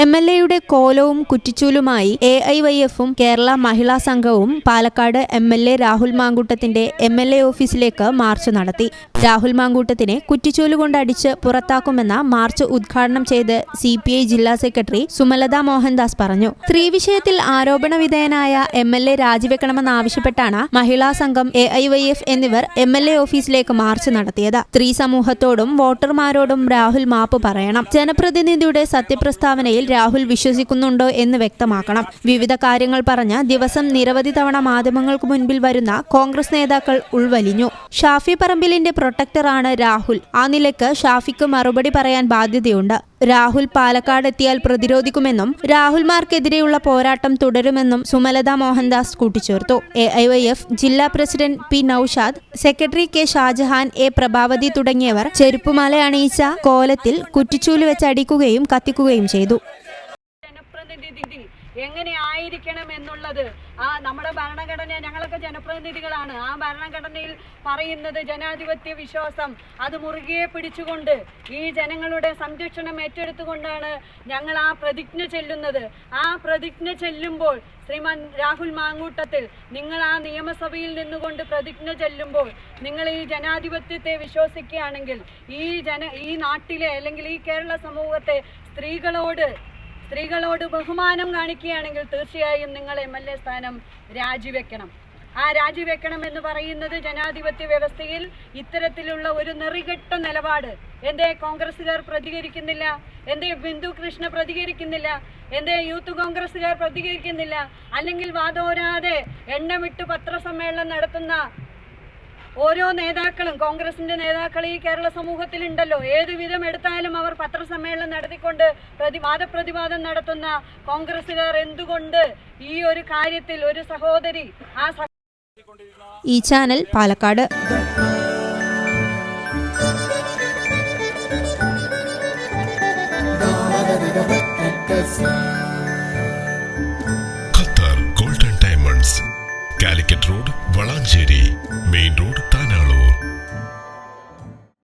MLAയുടെ കോലവും കുറ്റിച്ചൂലുമായി AIYF-ഉം കേരള മഹിളാ സംഘവും Palakkad MLA Rahul മാങ്കൂട്ടത്തിന്റെ MLA ഓഫീസിലേക്ക് March നടത്തി. രാഹുൽ മാങ്കൂട്ടത്തിനെ കുറ്റിച്ചൂലുകൊണ്ട് അടിച്ച് പുറത്താക്കുമെന്ന മാർച്ച് ഉദ്ഘാടനം ചെയ്ത് CPI ജില്ലാ സെക്രട്ടറി സുമലത മോഹൻദാസ് പറഞ്ഞു. സ്ത്രീ വിഷയത്തിൽ ആരോപണ വിധേയനായ MLA രാജിവെക്കണമെന്നാവശ്യപ്പെട്ടാണ് മഹിളാ സംഘം, AIYF എന്നിവർ MLA ഓഫീസിലേക്ക് മാർച്ച് നടത്തിയത്. സ്ത്രീ സമൂഹത്തോടും വോട്ടർമാരോടും രാഹുൽ മാപ്പ് പറയണം. ജനപ്രതിനിധിയുടെ സത്യപ്രസ്താവനയിൽ രാഹുൽ വിശ്വസിക്കുന്നുണ്ടോ എന്ന് വ്യക്തമാക്കണം. വിവിധ കാര്യങ്ങൾ പറഞ്ഞ് ദിവസം നിരവധി തവണ മാധ്യമങ്ങൾക്ക് മുൻപിൽ വരുന്ന കോൺഗ്രസ് നേതാക്കൾ ഉൾവലിഞ്ഞു. ഷാഫി പറമ്പിലിന്റെ പ്രൊട്ടക്ടറാണ് രാഹുൽ. ആ നിലയ്ക്ക് ഷാഫിക്ക് മറുപടി പറയാൻ ബാധ്യതയുണ്ട്. രാഹുൽ പാലക്കാട് എത്തിയാൽ പ്രതിരോധിക്കുമെന്നും രാഹുൽമാർക്കെതിരെയുള്ള പോരാട്ടം തുടരുമെന്നും സുമലത മോഹൻദാസ് കൂട്ടിച്ചേർത്തു. AIYF ജില്ലാ president P Naushad, secretary K Shajahan, A Prabhavathi തുടങ്ങിയവർ ചെരുപ്പുമാല അണിയിച്ച കോലത്തിൽ കുറ്റിച്ചൂല് വെച്ച് അടിക്കുകയും കത്തിക്കുകയും ചെയ്തു. എങ്ങനെ ആയിരിക്കണം എന്നുള്ളത് നമ്മുടെ ഭരണഘടന, ഞങ്ങളൊക്കെ ജനപ്രതിനിധികളാണ്. ആ ഭരണഘടനയിൽ പറയുന്നത് ജനാധിപത്യ വിശ്വാസം അത് മുറുകെ പിടിച്ചുകൊണ്ട് ഈ ജനങ്ങളുടെ സംരക്ഷണം ഏറ്റെടുത്തുകൊണ്ടാണ് ഞങ്ങൾ ആ പ്രതിജ്ഞ ചെല്ലുന്നത്. ആ പ്രതിജ്ഞ ചെല്ലുമ്പോൾ ശ്രീമാൻ രാഹുൽ മാങ്കൂട്ടത്തിൽ, നിങ്ങൾ ആ നിയമസഭയിൽ നിന്നുകൊണ്ട് പ്രതിജ്ഞ ചെല്ലുമ്പോൾ നിങ്ങൾ ഈ ജനാധിപത്യത്തെ വിശ്വസിക്കുകയാണെങ്കിൽ ഈ നാട്ടിലെ അല്ലെങ്കിൽ ഈ കേരള സമൂഹത്തെ സ്ത്രീകളോട് ബഹുമാനം കാണിക്കുകയാണെങ്കിൽ തീർച്ചയായും നിങ്ങൾ MLA സ്ഥാനം രാജിവെക്കണം. ആ രാജിവെക്കണം എന്ന് പറയുന്നത് ജനാധിപത്യ വ്യവസ്ഥയിൽ ഇത്തരത്തിലുള്ള ഒരു നെറികെട്ട നിലപാട് എന്തേ കോൺഗ്രസ്സുകാർ പ്രതികരിക്കുന്നില്ല? എന്തേ ബിന്ദു കൃഷ്ണ പ്രതികരിക്കുന്നില്ല? എന്തേ യൂത്ത് കോൺഗ്രസ്സുകാർ പ്രതികരിക്കുന്നില്ല? അല്ലെങ്കിൽ വാദോരാതെ എണ്ണമിട്ട് പത്രസമ്മേളനം നടത്തുന്ന ഓരോ നേതാക്കളും, കോൺഗ്രസിന്റെ നേതാക്കൾ ഈ കേരള സമൂഹത്തിലുണ്ടല്ലോ. ഏതുവിധം എടുത്താലും അവർ പത്രസമ്മേളനം നടത്തിക്കൊണ്ട് വാദപ്രതിവാദം നടത്തുന്ന കോൺഗ്രസ്സുകാർ എന്തുകൊണ്ട് ഈ ഒരു കാര്യത്തിൽ ഒരു സഹോദരി ഈ ചാനൽ പാലക്കാട്. See